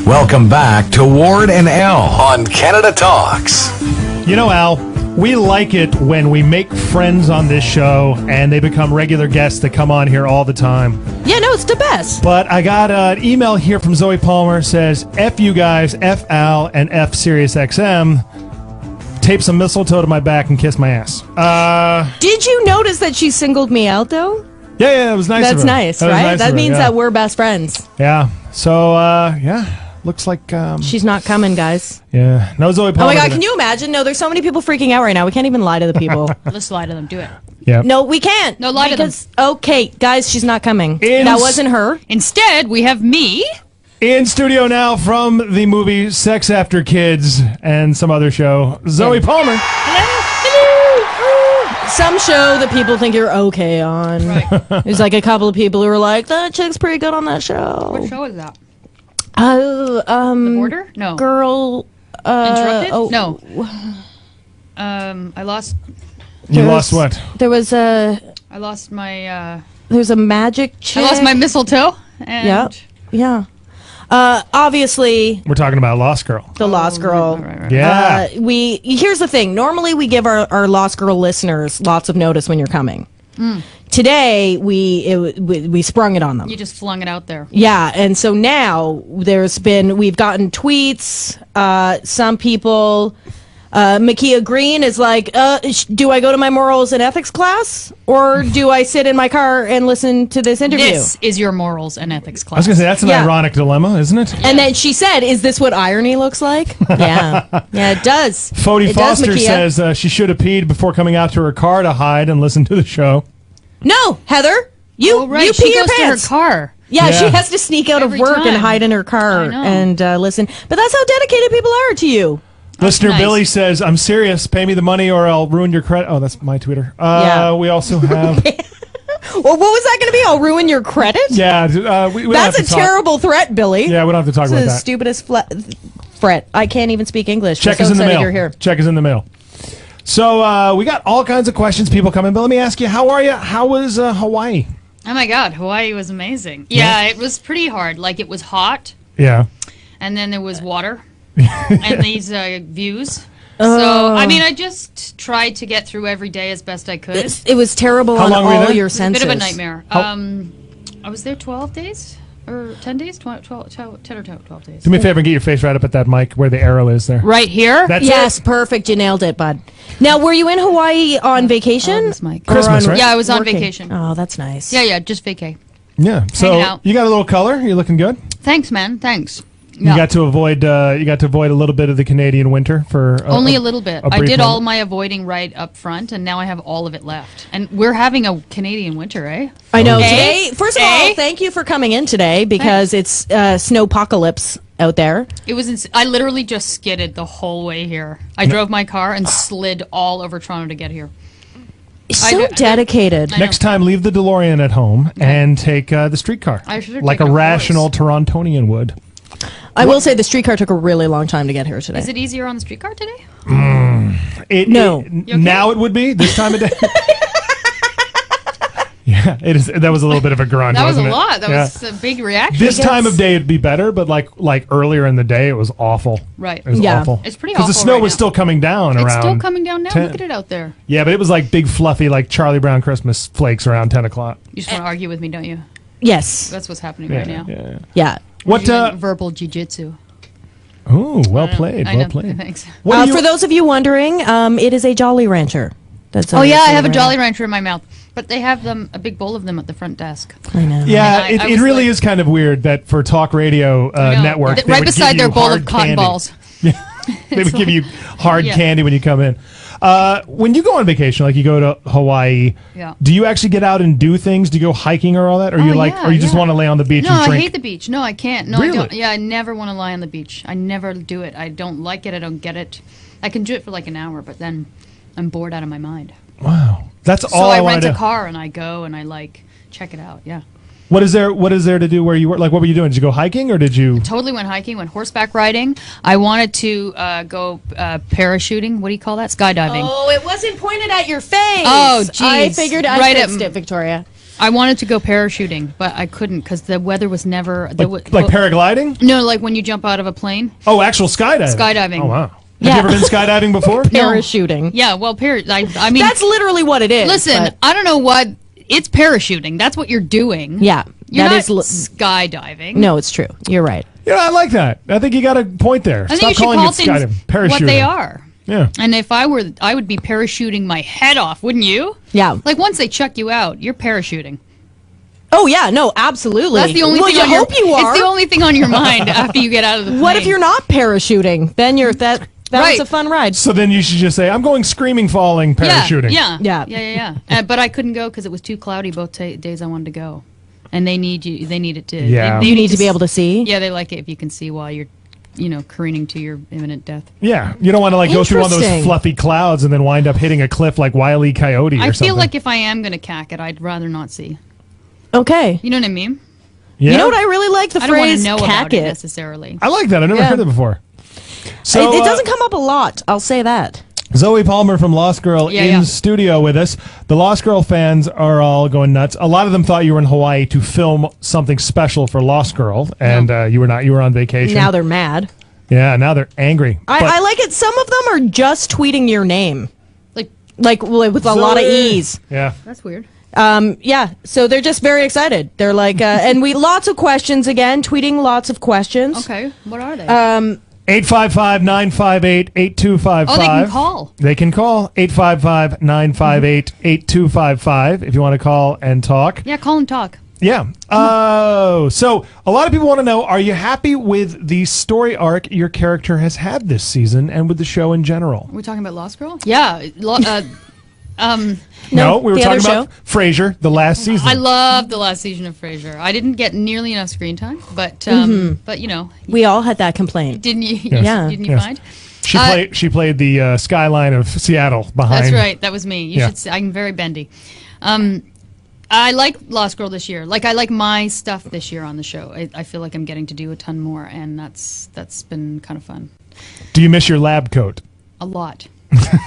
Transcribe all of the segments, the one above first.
Welcome back to Ward and Al on Canada Talks. You know, Al, we like it when we make friends on this show and they become regular guests that come on here all the time. Yeah, no, it's the best. But I got an email here from Zoie Palmer, says, F you guys, F Al, and F Sirius XM. Tape some mistletoe to my back and kiss my ass. Did you notice that she singled me out, though? Yeah, it was nice of her. That's nice, right? That means that we're best friends. Yeah. So, looks like... she's not coming, guys. Yeah. No Zoie Palmer. Oh my God, can you imagine? No, there's so many people freaking out right now. We can't even lie to the people. Let's lie to them. Do it. Yeah. No, we can't. No, lie to them. Okay, guys, she's not coming. That wasn't her. Instead, we have me. In studio now from the movie Sex After Kids and some other show, Zoie Palmer. Hello. Some show that people think you're okay on. Right. There's like a couple of people who are like, that chick's pretty good on that show. What show is that? The Border? No. Girl. Interrupted? No. I lost. You lost what? There was I lost my. There's a magic chick. I lost my mistletoe. And Yeah. Obviously, We're talking about Lost Girl. the Lost Girl. Right. Yeah. Here's the thing. Normally, we give our Lost Girl listeners lots of notice when you're coming. Today, we sprung it on them. You just flung it out there. Yeah, and so now we've gotten tweets. Some people, Makia Green is like, do I go to my morals and ethics class, or do I sit in my car and listen to this interview? This is your morals and ethics class. I was going to say, that's an ironic dilemma, isn't it? And then she said, is this what irony looks like? Yeah, it does. Fody Foster says she should have peed before coming out to her car to hide and listen to the show. No, Heather, you pee she your goes pants. to her car. Yeah, she has to sneak out Every of work and time. hide in her car and listen. But that's how dedicated people are to you. Listener nice. Billy says, I'm serious. Pay me the money or I'll ruin your credit. Oh, that's my Twitter. We also have... Well, what was that going to be? I'll ruin your credit? Yeah. We don't have That's to a terrible threat, Billy. Yeah, we don't have to talk This about is that. the stupidest threat. I can't even speak English. Check I'm is so in the excited mail. You're here. Check is in the mail. So we got all kinds of questions, people coming. But let me ask you, how are you? How was Hawaii? Oh my God, Hawaii was amazing. Yeah, it was pretty hard. Like, it was hot. Yeah. And then there was water. And these views. So, I mean, I just tried to get through every day as best I could. It was terrible How on long were you all there? your It was a senses. bit of a nightmare. I was there 12 days? Or 10 days? 10 or 12 days. Do me a favor and get your face right up at that mic where the arrow is there. Right here? That's Yes, it. perfect. You nailed it, bud. Now, were you in Hawaii on vacation? this mic. Or Christmas, right? Yeah, I was on working? vacation. Oh, that's nice. Yeah, just vacay. Yeah. So Hanging out. you got a little color. You're looking good. Thanks, man. Thanks. You got to avoid a little bit of the Canadian winter for only a little bit. I brief did all moment. my avoiding right up front, and now I have all of it left. And we're having a Canadian winter, eh? I know. Eh? Today, first of all, thank you for coming in today because it's snowpocalypse out there. It was. I literally just skidded the whole way here. I drove my car and slid all over Toronto to get here. So dedicated. Next time, leave the DeLorean at home and take the streetcar. I should have like a taken a rational horse. Torontonian would. I will say the streetcar took a really long time to get here today. Is it easier on the streetcar today? No. Now it would be this time of day. Yeah, it is. That was a little bit of a grunt. That was a wasn't it? lot. That Yeah. was a big reaction. This time of day it'd be better, but like earlier in the day it was awful. Right. It was Yeah. awful. It's pretty because the awful snow right was now. still coming down It's around. still coming down now. 10. Look at it out there. Yeah, but it was like big fluffy, like Charlie Brown Christmas flakes around 10 o'clock. You just want to argue with me, don't you? Yes. That's what's happening right now. Yeah. Yeah. What? Verbal jiu-jitsu. Oh, well I know. played. I Well know. played. Thanks. What do you- For those of you wondering, it is a Jolly Rancher. That's Oh yeah, I have a Jolly Rancher in my mouth, but they have a big bowl of them at the front desk. I know. Yeah, And I it was really like- is kind of weird that for talk radio No, network, they right would beside give their you bowl hard of cotton candy. balls. They would give you hard Yeah. candy when you come in. When you go on vacation, like you go to Hawaii, Yeah. do you actually get out and do things? Do you go hiking or all that, or you or you just want to lay on the beach No, and I drink? hate the beach. No, I can't. No, Really? I don't. Yeah, I never want to lie on the beach. I never do it. I don't like it. I don't get it. I can do it for like an hour, but then I'm bored out of my mind. Wow. That's So all I want rent to a do. car and I go and I like check it out. Yeah. What is there to do where you were? Like, what were you doing? Did you go hiking or did you? Totally went hiking, went horseback riding. I wanted to go parachuting. What do you call that? Skydiving. Oh, it wasn't pointed at your face. Oh, I geez. figured I Right fixed at- it, Victoria. I wanted to go parachuting, but I couldn't because the weather was never... Like paragliding? No, like when you jump out of a plane. Oh, actual skydiving. Skydiving. Oh, wow. Have Yeah. you ever been skydiving before? Parachuting. Yeah, well, I mean... That's literally what it is. Listen, but- I don't know what... It's parachuting. That's what you're doing. Yeah. You're that not is skydiving. No, it's true. You're right. Yeah, I like that. I think you got a point there. I think Stop you should calling call it things skydiving. Parachuting. what they are. Yeah. And if I would be parachuting my head off, wouldn't you? Yeah. Like once they chuck you out, you're parachuting. Oh, yeah. No, absolutely. That's the only well, thing you on hope you are. It's the only thing on your mind after you get out of the plane. What if you're not parachuting? Then you're that Right. was a fun ride. So then you should just say, I'm going screaming, falling, parachuting. Yeah. But I couldn't go because it was too cloudy both days I wanted to go. And they need you. They need it to. Yeah. They You need to be able to see. Yeah, they like it if you can see while you're, careening to your imminent death. Yeah. You don't want to like go through one of those Interesting. fluffy clouds and then wind up hitting a cliff like Wile E. Coyote or I something. feel like if I am going to cack it, I'd rather not see. Okay. You know what I mean? yeah? You know what I really like? The I don't want phrase to know cack about it it. necessarily. I like that. I've never Yeah. heard that before. So It doesn't come up a lot. I'll say that. Zoie Palmer from Lost Girl Yeah, in yeah. studio with us. The Lost Girl fans are all going nuts. A lot of them thought you were in Hawaii to film something special for Lost Girl, and you were not. You were on vacation. Now they're mad. Yeah, now they're angry. But- I like it. Some of them are just tweeting your name, Like, with a lot of Zoe. e's. Yeah. that's weird. Yeah, so they're just very excited. They're like, and we lots of questions again, tweeting lots of questions. Okay, what are they? 855-958-8255. Oh, they can call. They can call 855-958-8255 if you want to call and talk. Yeah, call and talk. Yeah. So a lot of people want to know, are you happy with the story arc your character has had this season and with the show in general? Are we talking about Lost Girl? Yeah. No, we were the talking other about Frasier, the last season. I loved the last season of Frasier. I didn't get nearly enough screen time, but We all had that complaint. didn't you? Yeah. Didn't you Yes. find? She played the skyline of Seattle behind. That's right. That was me. You Yeah. should see. I'm very bendy. I like Lost Girl this year. Like I like my stuff this year on the show. I feel like I'm getting to do a ton more, and that's been kind of fun. Do you miss your lab coat? A lot.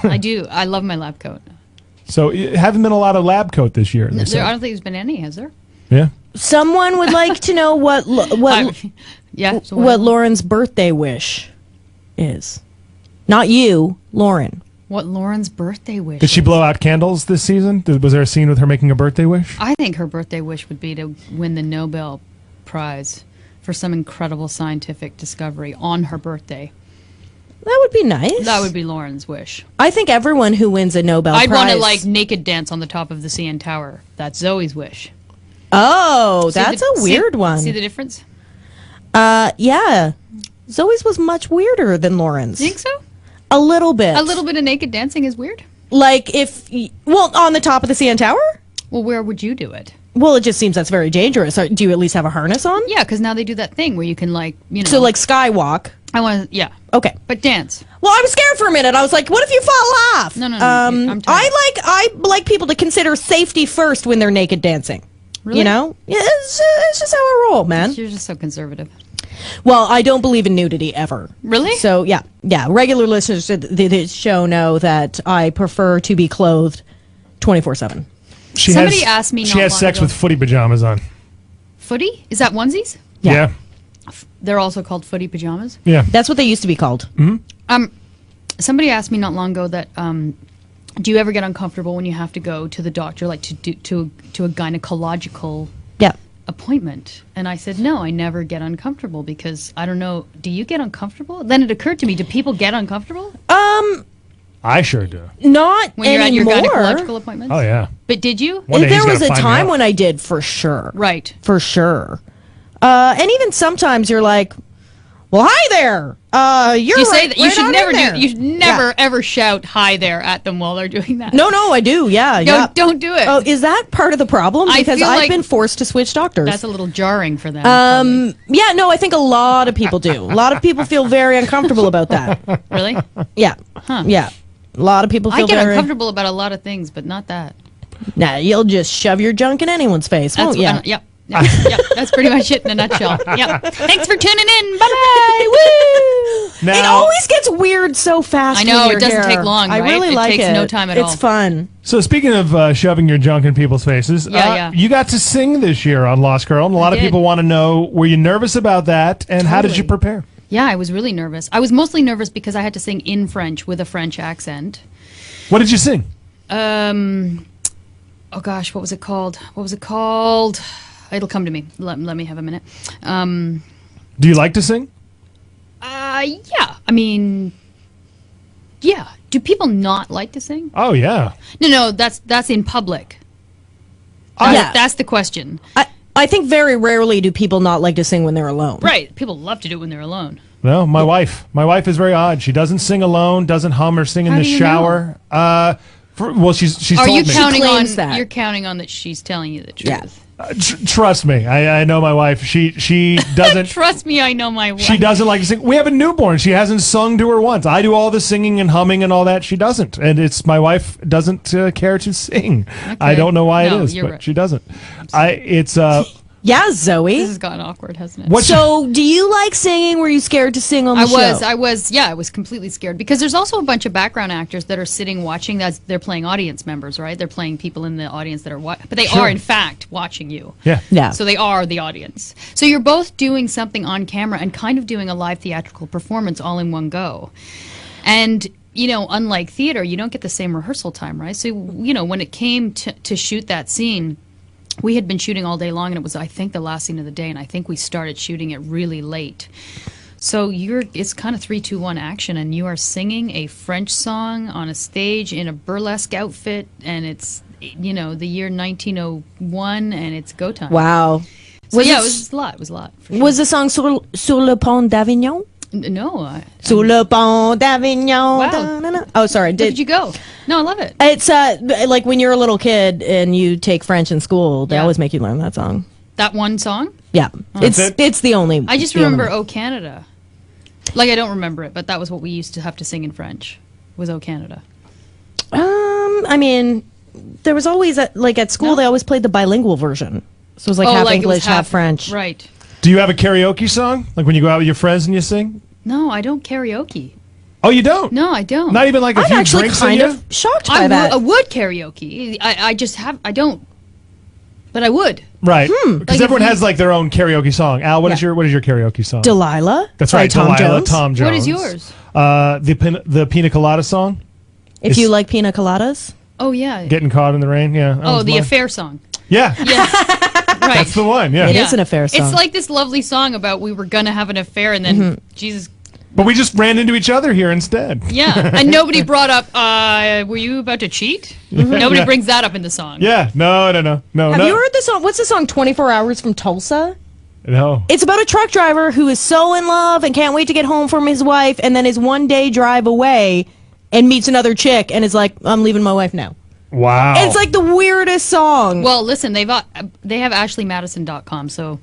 I do. I love my lab coat. So it haven't been a lot of lab coat this year. they I said. don't think there's been any, has there? Yeah. Someone would like to know what Yeah. So what Lauren's birthday wish is. Not you, Lauren. What Lauren's birthday wish? Did she is. blow out candles this season? Was there a scene with her making a birthday wish? I think her birthday wish would be to win the Nobel Prize for some incredible scientific discovery on her birthday. That would be nice. That would be Lauren's wish. I think everyone who wins a Nobel I'd Prize. want to like naked dance on the top of the CN Tower. That's Zoe's wish. Oh, See that's the- a weird see- one. See the difference? Yeah. Zoe's was much weirder than Lauren's. Think so? A little bit. A little bit of naked dancing is weird. Like on the top of the CN Tower? Well, where would you do it? Well, it just seems that's very dangerous. Do you at least have a harness on? Yeah, because now they do that thing where you can So like skywalk. I want to, yeah, Okay. but dance. Well, I was scared for a minute. I was like, what if you fall off? No, I'm tired. I like people to consider safety first when they're naked dancing. Really? You know? Yeah, it's just how I roll, man. You're just so conservative. Well, I don't believe in nudity ever. Really? So, yeah. Regular listeners to this show know that I prefer to be clothed 24/7. Somebody asked me She not has long sex ago- with footy pajamas on. Footy? Is that onesies? Yeah. They're also called footy pajamas. Yeah. That's what they used to be called. Somebody asked me not long ago that do you ever get uncomfortable when you have to go to the doctor, like to a gynecological Yeah. appointment? And I said, no, I never get uncomfortable because I don't know. Do you get uncomfortable? Then it occurred to me, do people get uncomfortable I sure do. Not when you're anymore. at your gynecological appointments? Oh, yeah. But did you? One day he's There was gonna a find me time out. when I did, for sure. Right. For sure. And even sometimes you're like, well, hi there. You're You say right, that you right should on never in do. there. You should never Yeah. ever shout hi there at them while they're doing that. No, I do. Yeah. yeah. Don't do it. Oh, is that part of the problem? I Because feel I've like been forced to switch doctors. That's a little jarring for them. probably. Yeah, no, I think a lot of people do. A lot of people feel very uncomfortable about that. Really? Yeah. Huh. Yeah. A lot of people feel I get very uncomfortable about a lot of things, but not that. Nah, you'll just shove your junk in anyone's face, won't you? Yep. Yep. That's pretty much it in a nutshell. Yep. Thanks for tuning in. Bye. Woo! Now, It always gets weird so fast. I know, when you're it doesn't here. take long, I right? really It like takes it. no time at all. It's fun. so speaking of shoving your junk in people's faces, Yeah. you got to sing this year on Lost Girl, and a lot of did. people want to know, were you nervous about that, and how did you Totally. prepare? Yeah, I was really nervous. I was mostly nervous because I had to sing in French with a French accent. What did you sing? Oh gosh, what was it called? It'll come to me. Let me have a minute. Do you like to sing? Yeah. I mean, yeah. Do people not like to sing? Oh, yeah. No, that's in public. Yeah. That's the question. I think very rarely do people not like to sing when they're alone. Right. People love to do it when they're alone. No, my wife. My wife is very odd. She doesn't sing alone, doesn't hum or sing in How the do you shower. She's Are told you me. counting on claims that. You're counting on that she's telling you the Yeah. truth. Trust me, I know my wife. She doesn't. Trust me, I know my wife. She doesn't like to sing. We have a newborn. She hasn't sung to her once. I do all the singing and humming and all that. She doesn't. And it's my wife doesn't care to sing. I don't know why No, it is, you're but right. she doesn't. Yeah, Zoe. This has gotten awkward, hasn't it? What- So, do you like singing? Were you scared to sing on the show? I was completely scared because there's also a bunch of background actors that are sitting watching. They're playing audience members, right? They're playing people in the audience that are but they Sure. are in fact watching you. Yeah. Yeah. So they are the audience. So you're both doing something on camera and kind of doing a live theatrical performance all in one go. And unlike theater, you don't get the same rehearsal time, right? So when it came to shoot that scene, we had been shooting all day long, and it was, I think, the last scene of the day, and I think we started shooting it really late. So it's kind of 3, 2, 1 action, and you are singing a French song on a stage in a burlesque outfit, and it's the year 1901, and it's go time. Wow. So Was yeah, it- it was a lot. It was a lot. For sure. Was the song Sur le Pont d'Avignon? No. Sur le Pont d'Avignon. Wow. Da-na-na. Oh, sorry. Where did you go? No, I love it. It's like when you're a little kid and you take French in school, they Yeah. always make you learn that song. That one song? Yeah. That's it? It's the only. I just the only remember one. "Oh Canada." Like I don't remember it, but that was what we used to have to sing in French. Was "Oh Canada." I mean, there was always at school No. they always played the bilingual version. So it was like half it was English, half French. Right. Do you have a karaoke song? Like when you go out with your friends and you sing? No, I don't karaoke. Oh, you don't? No, I don't. Not even like a I'm few actually drinks kind in you? of shocked by I that. would karaoke. I just have. I don't. But I would. Right. Because Like if everyone you- has like their own karaoke song. Al, what is your karaoke song? Delilah. That's by right, Tom Delilah, Jones. Tom Jones. What is yours? The Pina Colada song? If you like pina coladas. Oh yeah. Getting Caught in the Rain, yeah. that Oh, was the mine. affair song. Yeah, Yes. right. that's the one, yeah. It is an affair song. It's like this lovely song about we were gonna have an affair and then Mm-hmm. Jesus. But we just ran into each other here instead. Yeah, and nobody brought up. Were you about to cheat? Nobody Yeah. brings that up in the song. Yeah, no. Have you heard the song? What's the song 24 Hours from Tulsa? No. It's about a truck driver who is so in love and can't wait to get home from his wife, and then is one day drive away and meets another chick and is like, I'm leaving my wife now. Wow. It's like the weirdest song. Well, listen, they have AshleyMadison.com, so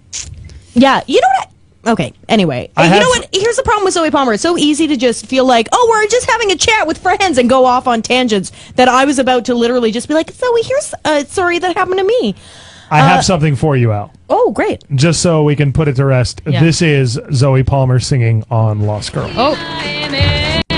Yeah, you know what? Okay, anyway. I You have- know what? Here's the problem with Zoe Palmer. It's so easy to just feel like, oh, we're just having a chat with friends and go off on tangents that I was about to literally just be like, Zoe, here's a story that happened to me. I have something for you, Al. Oh, great. Just so we can put it to rest. Yeah. This is Zoe Palmer singing on Lost Girl. oh.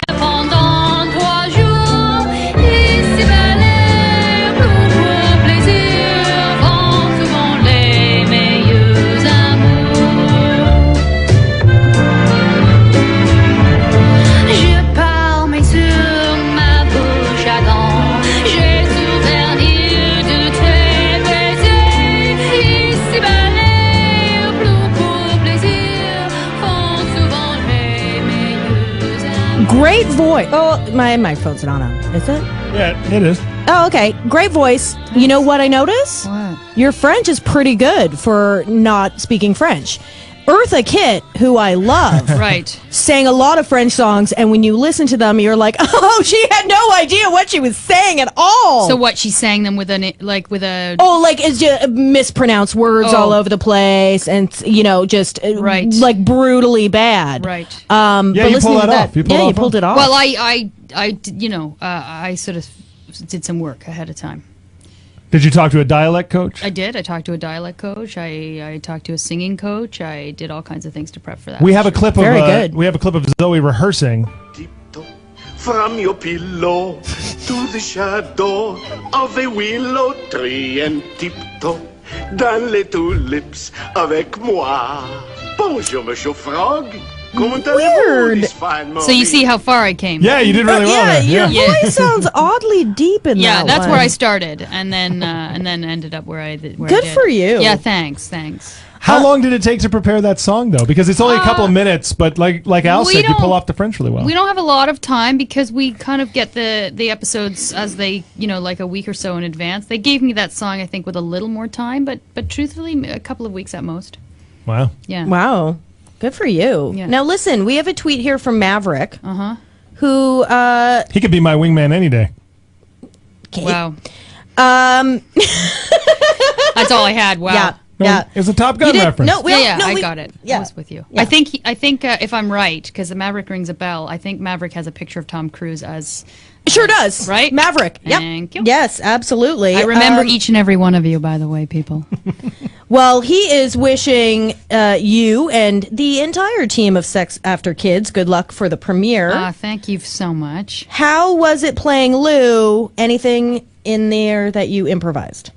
Pendant 3 jours, ici balai, pour plaisir, vont souvent les meilleurs amours. Je parle mais sur ma bouche à dents, j'ai souvenir de tes baisers. Ici balai, pour plaisir, vont souvent les meilleurs amours. Great voice. Oh, my microphone's not on. Is it? Yeah, it is. Oh, okay. Great voice. You know what I notice? What? Your French is pretty good for not speaking French. Eartha Kitt, who I love, Right. sang a lot of French songs, and when you listen to them, you're like, oh, she had no idea what she was saying at all. So what? She sang them with with a. Oh, like it's just mispronounced words Oh. all over the place, and just Right. like brutally bad. Right. Yeah, but you listening pulled to that off. You pulled yeah, it you off. pulled it off. Well, I I sort of did some work ahead of time. Did you talk to a dialect coach? I did. I talked to a dialect coach. I talked to a singing coach. I did all kinds of things to prep for that. We have a clip Very of good. we have a clip of Zoe rehearsing. Tiptoe from your pillow to the shadow of a willow tree and tiptoe dans les tulips avec moi. Bonjour, Monsieur Frog. Comment allez-vous this fine So you see how far I came. Yeah, you did really well. Your there. voice sounds oddly deep in Yeah, that that's one. where I started, and then ended up where I did. Where I Good did. for you. Yeah, thanks. How long did it take to prepare that song, though? Because it's only a couple of minutes, but like Al we said, you don't- pull off the French really well. We don't have a lot of time because we kind of get the episodes as they, like a week or so in advance. They gave me that song, I think, with a little more time, but truthfully, a couple of weeks at most. Wow. Yeah. Wow. Good for you. Yeah. Now, listen, we have a tweet here from Maverick, who... He could be my wingman any day. Wow. Um, That's all I had. Wow. yeah. No, Yeah. It was a Top Gun You did- reference. no, we- Yeah, no, I we- got it. yeah. I was with you. Yeah. I think if I'm right, because the Maverick rings a bell, I think Maverick has a picture of Tom Cruise as. Sure does. Right? Maverick. Yep. Thank you. Yes, absolutely. I remember each and every one of you, by the way, people. Well, he is wishing you and the entire team of Sex After Kids good luck for the premiere. Thank you so much. How was it playing Lou? Anything in there that you improvised?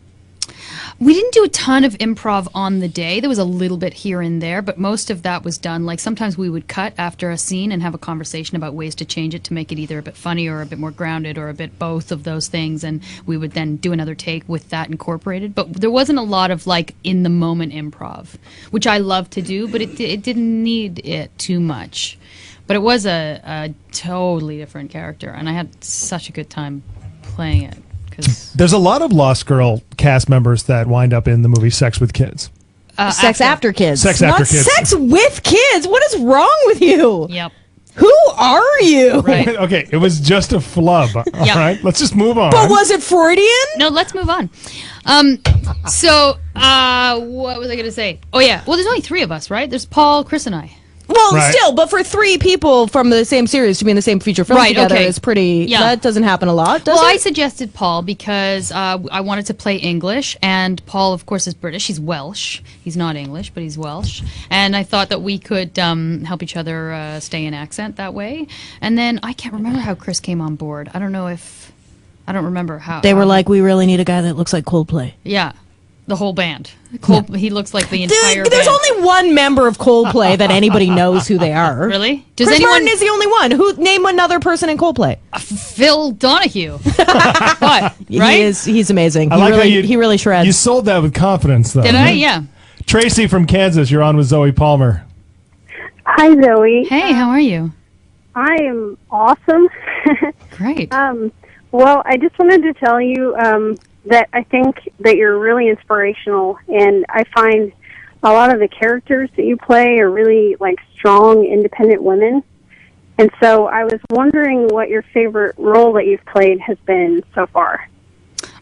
We didn't do a ton of improv on the day. There was a little bit here and there, but most of that was done. Like sometimes we would cut after a scene and have a conversation about ways to change it to make it either a bit funny or a bit more grounded or a bit both of those things. And we would then do another take with that incorporated. But there wasn't a lot of like in the moment improv, which I love to do, but it didn't need it too much. But it was a totally different character, and I had such a good time playing it. There's a lot of Lost Girl cast members that wind up in the movie Sex with Kids. Sex After Kids. Sex Not After Kids. Sex with Kids. What is wrong with you? Yep. Who are you? Right. Okay, it was just a flub. All right, let's just move on. But was it Freudian? No, let's move on. So, what was I going to say? Oh, yeah. Well, there's only three of us, right? There's Paul, Chris, and I. Well, Right. still, but for three people from the same series to be in the same feature film Right, together okay. is pretty. Yeah. That doesn't happen a lot, does Well, I it? suggested Paul because I wanted to play English, and Paul, of course, is British. He's Welsh. He's not English, but he's Welsh. And I thought that we could help each other stay in accent that way. And then I can't remember how Chris came on board. I don't remember how. They were like, we really need a guy that looks like Coldplay. Yeah, the whole band. He looks like the Dude, entire there's band. only one member of Coldplay that anybody knows who they are. Really? Does Chris anyone Martin is the only one. Who name another person in Coldplay? Phil Donahue? What? Right? He's amazing. I like how He really shreds. You sold that with confidence, though. Did I? Yeah. Tracy from Kansas, you're on with Zoe Palmer. Hi, Zoe. Hey, how are you? I am awesome. Great. Well, I just wanted to tell you that I think that you're really inspirational, and I find a lot of the characters that you play are really like strong, independent women. And so I was wondering what your favorite role that you've played has been so far.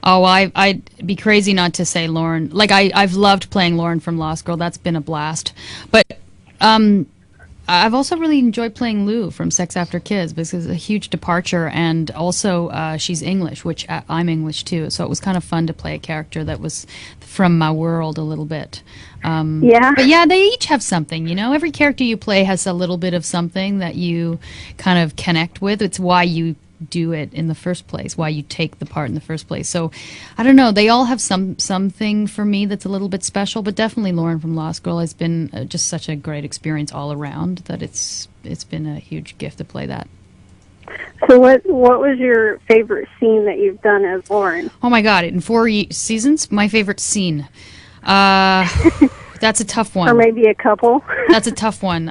Oh, I'd be crazy not to say Lauren. Like I've loved playing Lauren from Lost Girl. That's been a blast. But I've also really enjoyed playing Lou from Sex After Kids because it's a huge departure, and also she's English, which I'm English too. So it was kind of fun to play a character that was from my world a little bit. Yeah. But yeah, they each have something, you know. Every character you play has a little bit of something that you kind of connect with. It's why you do it in the first place, why you take the part in the first place. So I don't know, they all have something for me that's a little bit special, but definitely Lauren from Lost Girl has been just such a great experience all around that it's been a huge gift to play that. So what was your favorite scene that you've done as Lauren? Oh my god, in 4 seasons, my favorite scene. That's a tough one. Or maybe a couple? That's a tough one.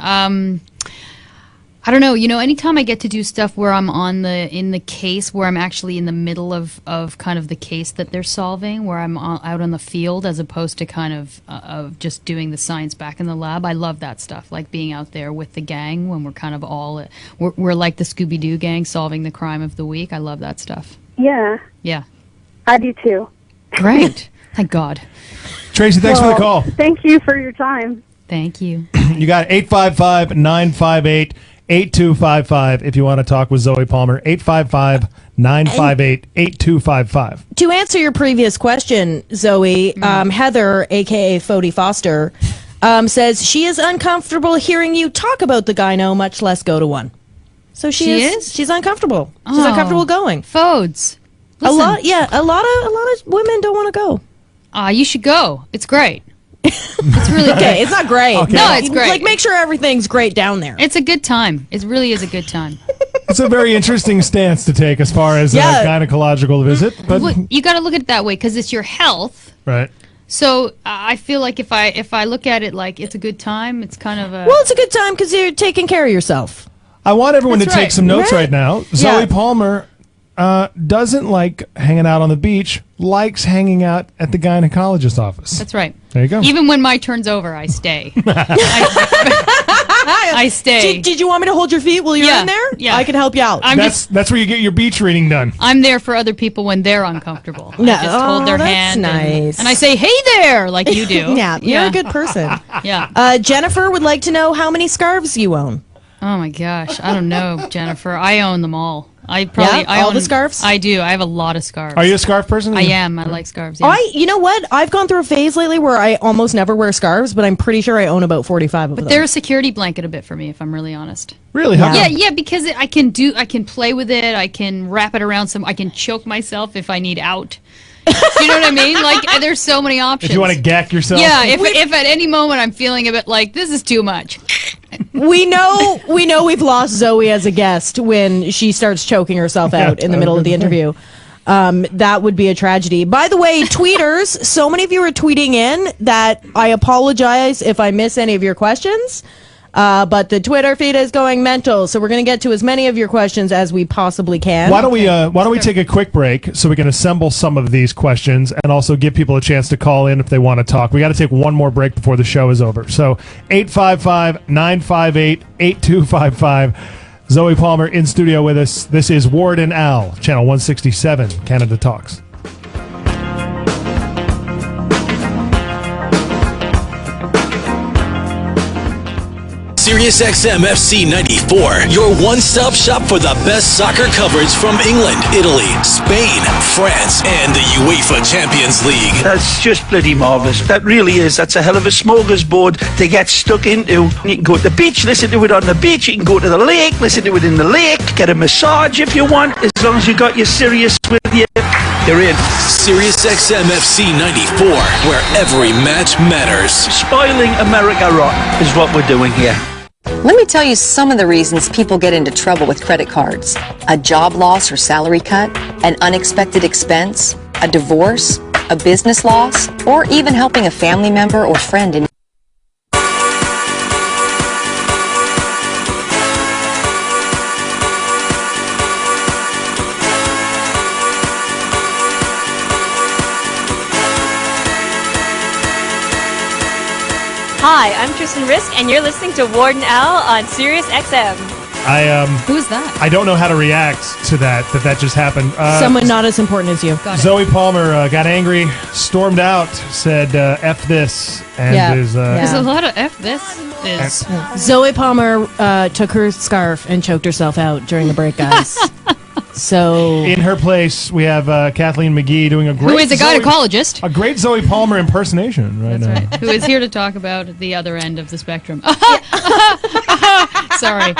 I don't know. You know, anytime I get to do stuff where I'm in the case, where I'm actually in the middle of kind of the case that they're solving, where I'm out on the field as opposed to kind of just doing the science back in the lab. I love that stuff, like being out there with the gang when we're kind of all we're like the Scooby-Doo gang solving the crime of the week. I love that stuff. Yeah, Yeah. I do too. Great. Thank God. Tracy, thanks for the call. Thank you for your time. Thank you. You got 855-958 8255 if you want to talk with Zoie Palmer. 855-958-8255. To answer your previous question, Zoe, Heather, a.k.a. Fody Foster, says she is uncomfortable hearing you talk about the gyno, much less go to one. So she is? She's uncomfortable. She's uncomfortable going. Fodes. A lot of women don't want to go. You should go. It's great. It's really good. Okay, it's not great. Okay. No, it's great. Like, make sure everything's great down there. It's a good time. It really is a good time. It's a very interesting stance to take as far as a gynecological visit. But Well, you got to look at it that way because it's your health. right. So I feel like if I look at it like it's a good time, it's kind of a... Well, it's a good time because you're taking care of yourself. I want everyone That's to take right. some notes Right. right now. Yeah. Zoie Palmer doesn't like hanging out on the beach, likes hanging out at the gynecologist's office. That's right. There you go. Even when my turn's over, I stay. I stay. Did you want me to hold your feet while you're in there? Yeah. I can help you out. That's where you get your beach reading done. I'm there for other people when they're uncomfortable. No. I just hold their that's hand nice. and I say, "Hey there," like you do. Yeah, you're a good person. Yeah. Jennifer would like to know how many scarves you own. Oh my gosh, I don't know, Jennifer. I own them all. I all own the scarves? I do. I have a lot of scarves. Are you a scarf person? I am. I like scarves. Yeah. You know what? I've gone through a phase lately where I almost never wear scarves, but I'm pretty sure I own about 45 of them. They're a security blanket a bit for me, if I'm really honest. Really? How Yeah, come? yeah, because I can play with it. I can wrap it around I can choke myself if I need out. You know what I mean? Like, there's so many options. If you want to gack yourself. Yeah, if at any moment I'm feeling a bit like this is too much. We know we've lost Zoe as a guest when she starts choking herself out in the middle of the interview. That would be a tragedy. By the way, tweeters, so many of you are tweeting in that I apologize if I miss any of your questions. But the Twitter feed is going mental, so we're going to get to as many of your questions as we possibly can. Why don't we take a quick break so we can assemble some of these questions and also give people a chance to call in if they want to talk. We got to take one more break before the show is over. So 855-958-8255. Zoie Palmer in studio with us. This is Ward and Al, channel 167, Canada Talks. SiriusXM FC 94, your one-stop shop for the best soccer coverage from England, Italy, Spain, France, and the UEFA Champions League. That's just bloody marvellous. That really is. That's a hell of a smorgasbord to get stuck into. You can go to the beach, listen to it on the beach. You can go to the lake, listen to it in the lake. Get a massage if you want, as long as you got your Sirius with you. You're in. SiriusXM FC 94, where every match matters. Spoiling America rot is what we're doing here. Let me tell you some of the reasons people get into trouble with credit cards. A job loss or salary cut, an unexpected expense, a divorce, a business loss, or even helping a family member or friend in Hi, I'm Tristan Risk, and you're listening to Ward and Al on Sirius XM. Who's that? I don't know how to react to that just happened. Someone not as important as you. Zoie Palmer got angry, stormed out, said "F this," and is There's a lot of F this is. Zoe Palmer took her scarf and choked herself out during the break, guys. So in her place. We have Kathleen McGee doing a great, Who is a gynecologist. a great Zoie Palmer impersonation right That's now. right. Who is here to talk about the other end of the spectrum. Sorry.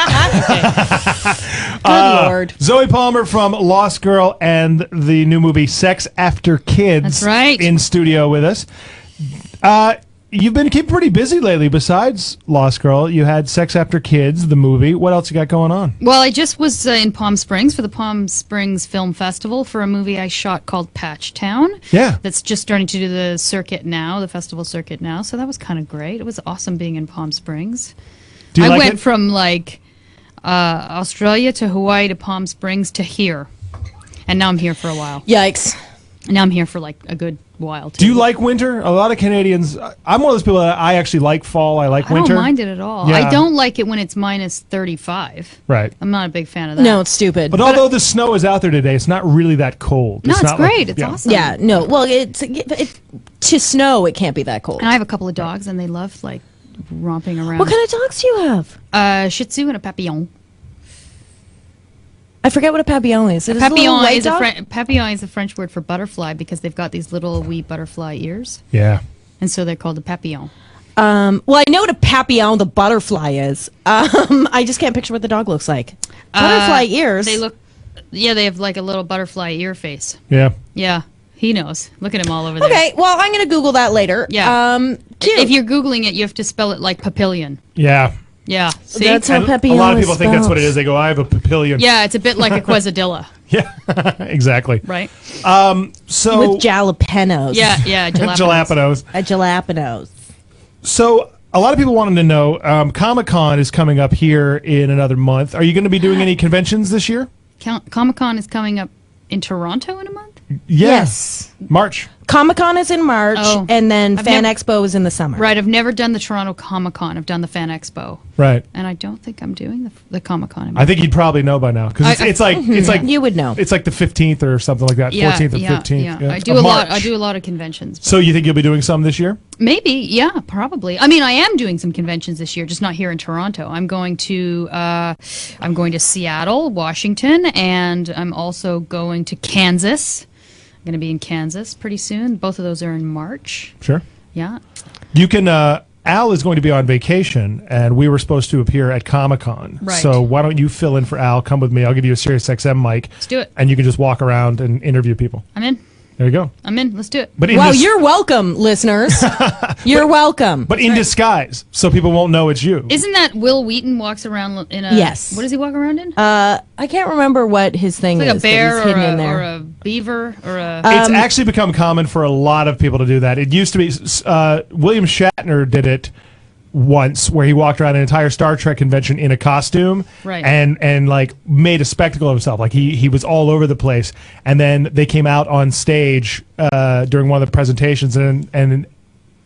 good Lord. Zoie Palmer from Lost Girl and the new movie Sex After Kids. That's right. In studio with us. You've been keeping pretty busy lately. Besides Lost Girl, you had Sex After Kids, the movie. What else you got going on? Well, I just was in Palm Springs for the Palm Springs Film Festival for a movie I shot called Patch Town. Yeah. That's just starting to do the circuit now, the festival circuit now. So that was kind of great. It was awesome being in Palm Springs. Do you I like went it? from Australia to Hawaii to Palm Springs to here. And now I'm here for a while. Yikes. And now I'm here for like a good while, too. Do you like winter? A lot of Canadians. I'm one of those people that I actually like fall. I like winter. I don't mind it at all. Yeah. I don't like it when it's minus 35. Right. I'm not a big fan of that. No, it's stupid. But although the snow is out there today, it's not really that cold. No, it's not like- great. It's awesome. Yeah, no. Well, it to snow, it can't be that cold. And I have a couple of dogs, and they love like romping around. What kind of dogs do you have? Shih Tzu and a Papillon. I forget what a papillon is. It is a little Papillon white is dog? Papillon is the French word for butterfly because they've got these little wee butterfly ears, Yeah. and so they're called a Papillon. Well, I know what a papillon, the butterfly, is. I just can't picture what the dog looks like. Butterfly ears. They look, yeah, they have like a little butterfly ear face. Yeah. Yeah, he knows. Look at him all over there. Okay, well, I'm going to Google that later. Yeah. Cute. If you're Googling it, you have to spell it like papillion. Yeah. Yeah. See? That's how And papillon a lot of is people think that's what it spelled. is. They go, I have a papillion. Yeah, it's a bit like a quesadilla, Yeah. Exactly. right? So With jalapenos. Yeah, yeah. jalapenos. A jalapenos. So a lot of people wanted to know, Comic-Con is coming up here in another month. Are you going to be doing any conventions this year? Comic-Con is coming up in Toronto in a month? Yes. March. Comic-Con is in March, Oh. and then I've Fan never- Expo is in the summer. Right, I've never done the Toronto Comic-Con. I've done the Fan Expo. Right. And I don't think I'm doing the Comic-Con. I think you'd probably know by now because it's like You would know. it's like the 15th or something like that. 14th or 15th. Yeah. Yeah. I do Of a lot. March. I do a lot of conventions. So you think you'll be doing some this year? Maybe, yeah, probably. I mean, I am doing some conventions this year, just not here in Toronto. I'm going to Seattle, Washington, and I'm also going to Kansas. I'm going to be in Kansas pretty soon. Both of those are in March. Sure. Yeah. You can. Al is going to be on vacation, and we were supposed to appear at Comic-Con. Right. So why don't you fill in for Al? Come with me. I'll give you a Sirius XM mic. Let's do it. And you can just walk around and interview people. I'm in. There you go. I'm in. Let's do it. But in Well, you're welcome, listeners. You're welcome. But in disguise, so people won't know it's you. Isn't that Will Wheaton walks around in a... Yes. What does he walk around in? I can't remember what his thing It's like is. a bear that he's hidden in there. or a beaver or a... It's actually become common for a lot of people to do that. It used to be William Shatner did it once, where he walked around an entire Star Trek convention in a costume, Right. and like made a spectacle of himself. Like he was all over the place. And then they came out on stage during one of the presentations, and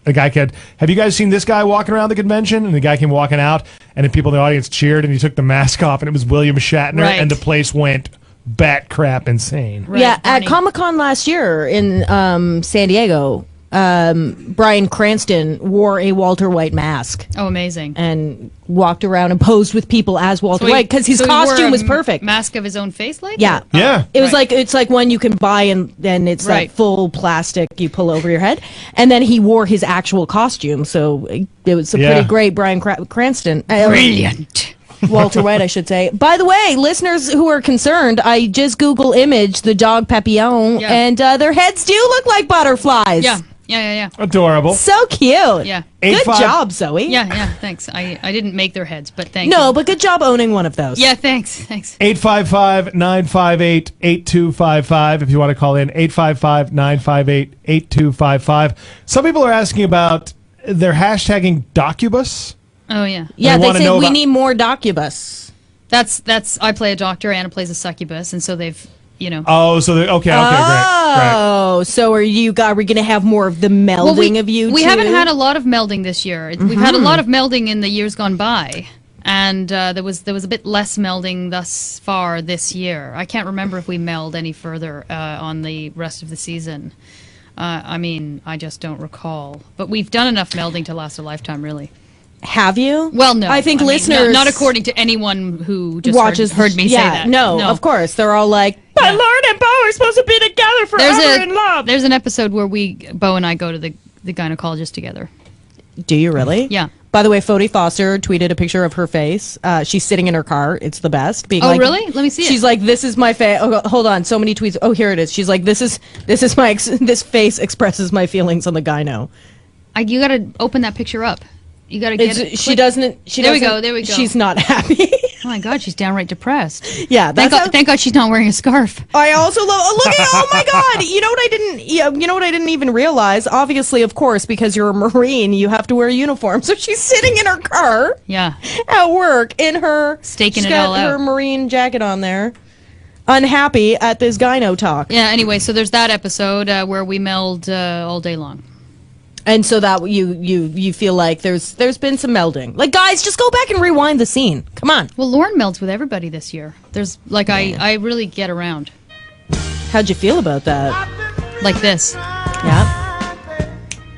a guy said, "Have you guys seen this guy walking around the convention?" And the guy came walking out, and then people in the audience cheered, and he took the mask off, and it was William Shatner, Right. and the place went bat crap insane. Right, yeah, at Bernie. Comic-Con last year in San Diego, Bryan Cranston wore a Walter White mask Oh, amazing. and walked around and posed with people as Walter So he- White because his so he wore costume a was perfect. Mask of his own face, like? Yeah. Yeah. It was Right. like it's like one you can buy and it's Right. like full plastic you pull over your head, and then he wore his actual costume, so it was a Yeah. pretty great Bryan Cranston. Brilliant. Walter White, I should say. By the way, listeners who are concerned, I just Google image the dog Papillon, Yeah. and their heads do look like butterflies. Yeah. Yeah. Adorable. So cute. Yeah. Good 85 job, Zoe. Yeah. Thanks. I didn't make their heads, but thank you. No, but good job owning one of those. Yeah, thanks. 855-958-8255 if you want to call in. 855-958-8255. Some people are asking about they're hashtagging Docubus. Oh, yeah. Yeah, I they wanna say know we about- need more Docubus. That's. I play a doctor. Anna plays a succubus, and so they've, Oh, so they're, okay, great. Oh, so are we going to have more of the melding of you we two? haven't had a lot of melding this year. We've had a lot of melding in the years gone by, and there was a bit less melding thus far this year. I can't remember if we meld any further on the rest of the season. I mean, I just don't recall. But we've done enough melding to last a lifetime, really. Have you? Well, no. I think mean, listeners not according to anyone who just watches heard me say that. No, of course. They're all like, my Lord and Bo are supposed to be together forever in love. There's an episode where Bo and I go to the gynecologist together. Do you really? Yeah. By the way, Fody Foster tweeted a picture of her face. She's sitting in her car. It's the best. Being Oh, like, really? Let me see it. She's like, this is my face. Oh, hold on. So many tweets. Oh, here it is. She's like, this is my this face expresses my feelings on the gyno. You got to open that picture up. You got to get it. She doesn't. There we go. She's not happy. Oh my God, she's downright depressed. Yeah. Thank God she's not wearing a scarf. I also love. Oh, look at! Oh my God! You know what I didn't? Yeah, you know what I didn't even realize. Obviously, of course, because you're a Marine, you have to wear a uniform. So she's sitting in her car Yeah. at work in her Staking she's it got all her out. Marine jacket on there, unhappy at this gyno talk. Yeah. Anyway, so there's that episode where we meld all day long. And so that you feel like there's been some melding. Like, guys, just go back and rewind the scene. Come on. Well, Lauren melds with everybody this year. There's like I really get around How'd you feel about that? like this. Yeah.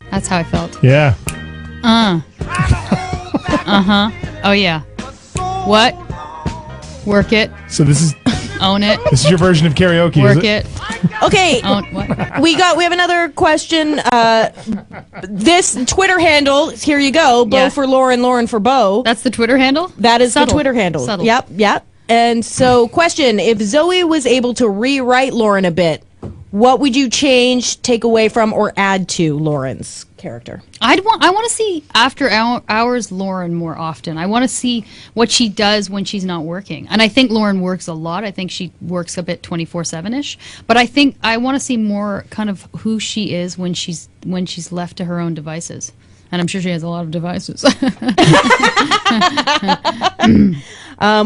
That's how I felt. Yeah. Oh yeah. What? Work it. So this is Own it. this is your version of karaoke, Work is it? it. Okay, Own what? we have another question. This Twitter handle, here you go. Bo Yeah. for Lauren, Lauren for Bo. That's the Twitter handle? That is Subtle. the Twitter handle. Subtle. Yep. And so, question: if Zoe was able to rewrite Lauren a bit, what would you change, take away from, or add to Lauren's character? I want to see after hours Lauren more often. I want to see what she does when she's not working. And I think Lauren works a lot. I think she works a bit 24/7ish. But I think I want to see more kind of who she is when she's left to her own devices. And I'm sure she has a lot of devices.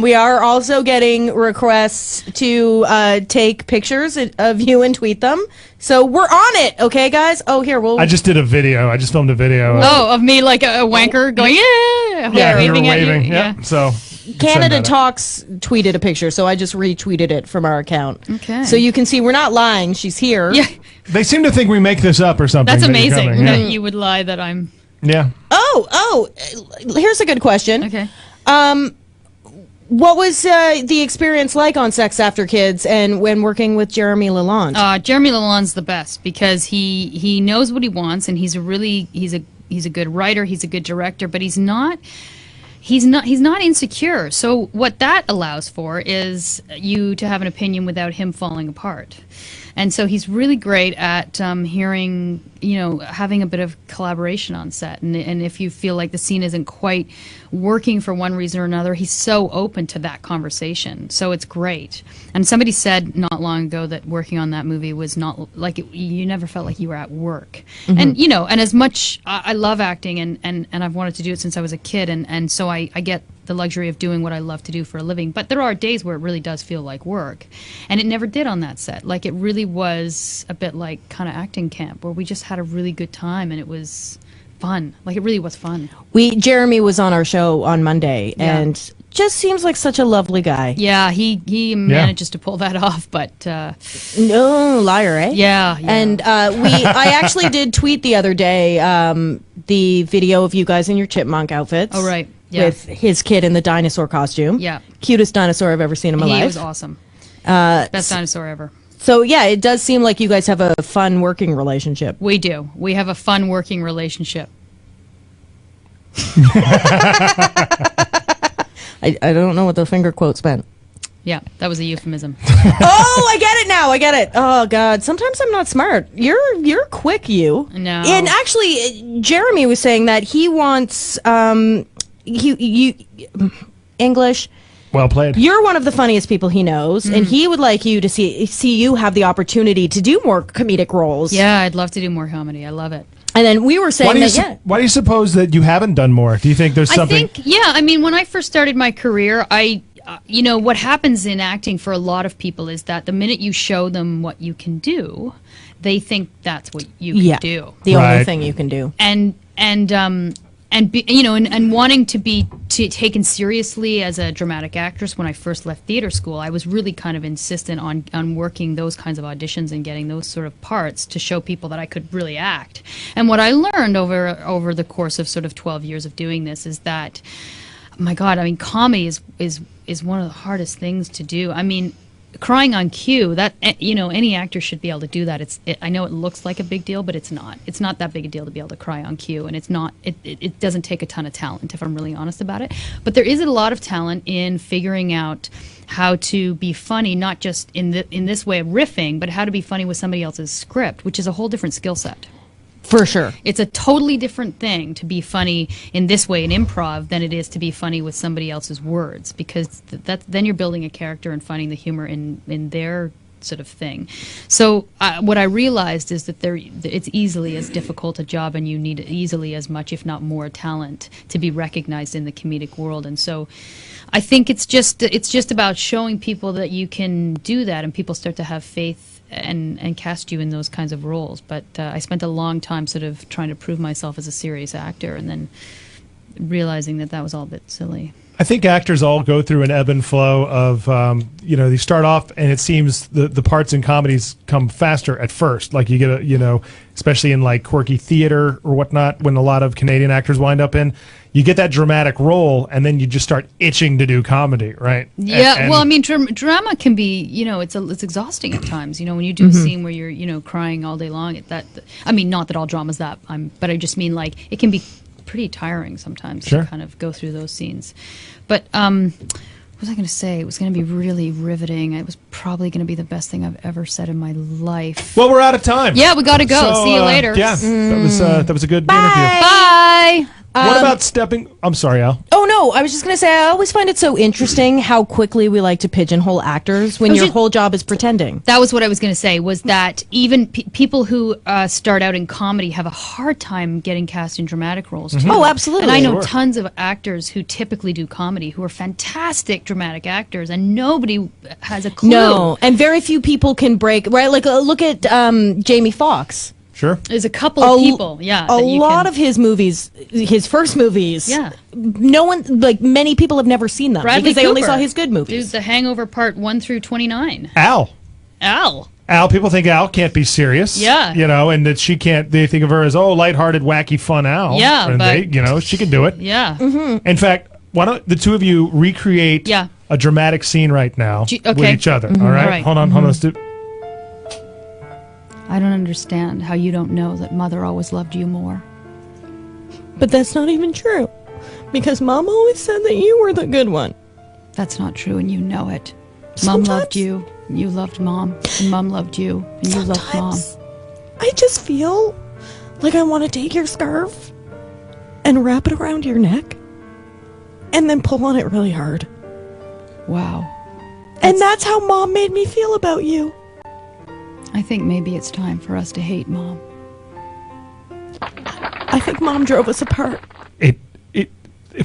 We are also getting requests to take pictures of you and tweet them. So we're on it, okay, guys? Oh, here, I just did a video. I just filmed a video. Oh, of me like a wanker going, yeah, yeah, you were waving at you. waving. Yeah. Yep. So Canada Talks tweeted a picture, so I just retweeted it from our account. Okay. So you can see we're not lying. She's here. Yeah, they seem to think we make this up or something. that's that you're amazing coming, that yeah. you would lie that I'm. Yeah. Oh, here's a good question. Okay. What was the experience like on Sex After Kids and when working with Jeremy Lalonde? Jeremy Lalonde's the best because he knows what he wants, and he's a good writer, he's a good director, but he's not insecure. So what that allows for is you to have an opinion without him falling apart. And so he's really great at hearing, having a bit of collaboration on set. And if you feel like the scene isn't quite working for one reason or another, he's so open to that conversation. So it's great. And somebody said not long ago that working on that movie was not like you never felt like you were at work. Mm-hmm. And, and as much, I love acting and I've wanted to do it since I was a kid. And so I get the luxury of doing what I love to do for a living. But there are days where it really does feel like work. And it never did on that set. Like, it really was a bit like kind of acting camp where we just had a really good time and it was fun. Like, it really was fun. Jeremy was on our show on Monday and just seems like such a lovely guy. Yeah, he manages to pull that off, but... no, liar, eh? Yeah. And I actually did tweet the other day the video of you guys in your chipmunk outfits. Oh, right. Yeah. With his kid in the dinosaur costume. Yeah. Cutest dinosaur I've ever seen in my life. He was awesome. Best dinosaur ever. So, yeah, it does seem like you guys have a fun working relationship. We do. We have a fun working relationship. I don't know what the finger quotes meant. Yeah, that was a euphemism. Oh, I get it now. I get it. Oh God, sometimes I'm not smart. You're quick, you. No. And actually, Jeremy was saying that he wants English. Well played. You're one of the funniest people he knows, and he would like you to see you have the opportunity to do more comedic roles. Yeah, I'd love to do more comedy. I love it. And then we were saying why do you suppose that you haven't done more? Do you think there's something? I mean, when I first started my career, what happens in acting for a lot of people is that the minute you show them what you can do, they think that's what you can do. The only thing you can do. And wanting to be taken seriously as a dramatic actress. When I first left theater school, I was really kind of insistent on working those kinds of auditions and getting those sort of parts to show people that I could really act. And what I learned over the course of sort of 12 years of doing this is that, my God, I mean, comedy is one of the hardest things to do. I mean, crying on cue, that any actor should be able to do that. I know it looks like a big deal, but it's not. It's not that big a deal to be able to cry on cue, and it's not. It doesn't take a ton of talent, if I'm really honest about it. But there is a lot of talent in figuring out how to be funny, not just in this way of riffing, but how to be funny with somebody else's script, which is a whole different skill set. For sure. It's a totally different thing to be funny in this way in improv than it is to be funny with somebody else's words, because then you're building a character and finding the humor in their sort of thing. So what I realized is that it's easily as difficult a job, and you need easily as much, if not more, talent to be recognized in the comedic world. And so I think it's just about showing people that you can do that, and people start to have faith and cast you in those kinds of roles. But I spent a long time sort of trying to prove myself as a serious actor, and then realizing that was all a bit silly. I think actors all go through an ebb and flow of, they start off and it seems the parts in comedies come faster at first. Like you get especially in like quirky theater or whatnot, when a lot of Canadian actors wind up in, you get that dramatic role and then you just start itching to do comedy, right? Yeah, well, I mean, drama can be, it's exhausting at times. When you do a scene where you're, crying all day long. Not that all drama's that, but I just mean like it can be pretty tiring sometimes to kind of go through those scenes. But what was I going to say? It was going to be really riveting. It was probably going to be the best thing I've ever said in my life. Well, we're out of time. Yeah, we got to go. So, see you later. Yeah, that was a good interview. Bye. What about stepping? I'm sorry, Al. Oh, no. I was just going to say, I always find it so interesting how quickly we like to pigeonhole actors when your whole job is pretending. That was what I was going to say, was that even people who start out in comedy have a hard time getting cast in dramatic roles, too. Oh, absolutely. And I know tons of actors who typically do comedy who are fantastic dramatic actors, and nobody has a clue. No, and very few people can break, right? Like, look at Jamie Foxx. Sure. There's a couple of people, A lot of his movies, his first movies, no one, many people have never seen them because they only saw his good movies. The Hangover Part 1 through 29. Al, people think Al can't be serious. Yeah. And that she can't, they think of her as, lighthearted, wacky, fun Al. Yeah, and but she can do it. Yeah. Mm-hmm. In fact, why don't the two of you recreate a dramatic scene right now with each other, all right? All right. Hold on, let's do. I don't understand how you don't know that Mother always loved you more. But that's not even true, because Mom always said that you were the good one. That's not true, and you know it. Mom loved you, you loved Mom, and Mom loved you, and you loved Mom. I just feel like I want to take your scarf and wrap it around your neck and then pull on it really hard. Wow. And that's how Mom made me feel about you. I think maybe it's time for us to hate Mom. I think Mom drove us apart. It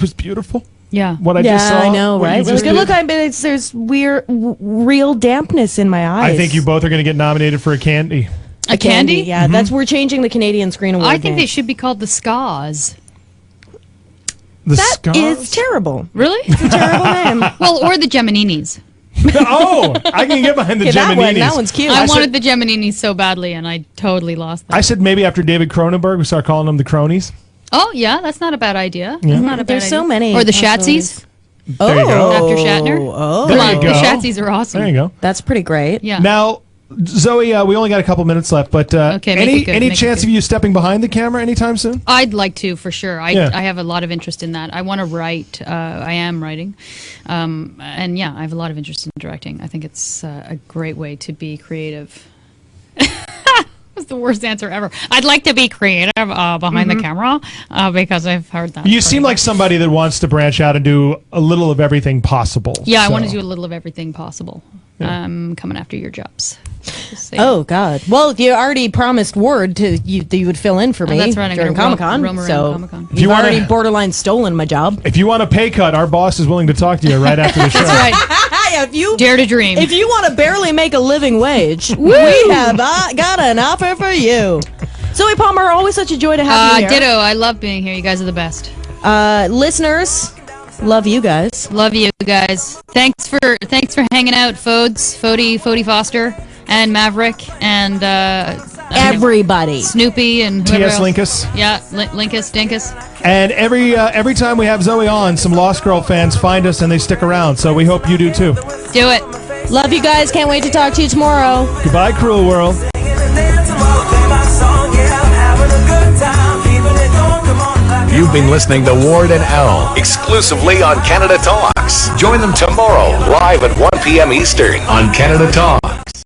was beautiful. Yeah. What I just saw. I know, right? Look, there's real dampness in my eyes. I think you both are going to get nominated for a candy. A candy? Yeah, we're changing the Canadian Screen Award. I think they should be called the Scars. That is terrible. Really? It's a terrible name. Well, or the Gemininis. I can get behind the Gemininis. That one's cute. I wanted the Gemininis so badly, and I totally lost them. I said maybe after David Cronenberg, we start calling them the Cronies. Oh, yeah, that's not a bad idea. Yeah. That's not a bad There's idea. so many. Or the Shatsies. There you go. After Shatner. Oh, There you go. The Shatsies are awesome. There you go. That's pretty great. Yeah. Now, Zoe, we only got a couple minutes left, but Okay, make it good, any make it chance good. of you stepping behind the camera anytime soon? I'd like to, for sure. I Yeah. have a lot of interest in that. I want to write. I am writing. And yeah, I have a lot of interest in directing. I think it's a great way to be creative. That's the worst answer ever. I'd like to be creative behind the camera because I've heard that. You seem like somebody that wants to branch out and do a little of everything possible. Yeah, I so. want to do a little of everything possible. Coming after your jobs. Oh God! Well, you already promised word that you would fill in for me that's right. I'm during gonna Comic-Con. roam around So Comic-Con. you've already borderline stolen my job. If you want a pay cut, our boss is willing to talk to you right after the show. That's right. If you Dare to dream. If you want to barely make a living wage, we have got an offer for you. Zoie Palmer, always such a joy to have you here. Ditto. I love being here. You guys are the best. Listeners, love you guys. Love you guys. Thanks for hanging out, Fody Foster, and Maverick, and Everybody. Snoopy, and whoever T.S. else. Linkus. Yeah, Linkus, Dinkus. And every time we have Zoe on, some Lost Girl fans find us and they stick around. So we hope you do too. Do it. Love you guys. Can't wait to talk to you tomorrow. Goodbye, cruel world. You've been listening to Ward and Al exclusively on Canada Talks. Join them tomorrow live at 1 p.m. Eastern on Canada Talks.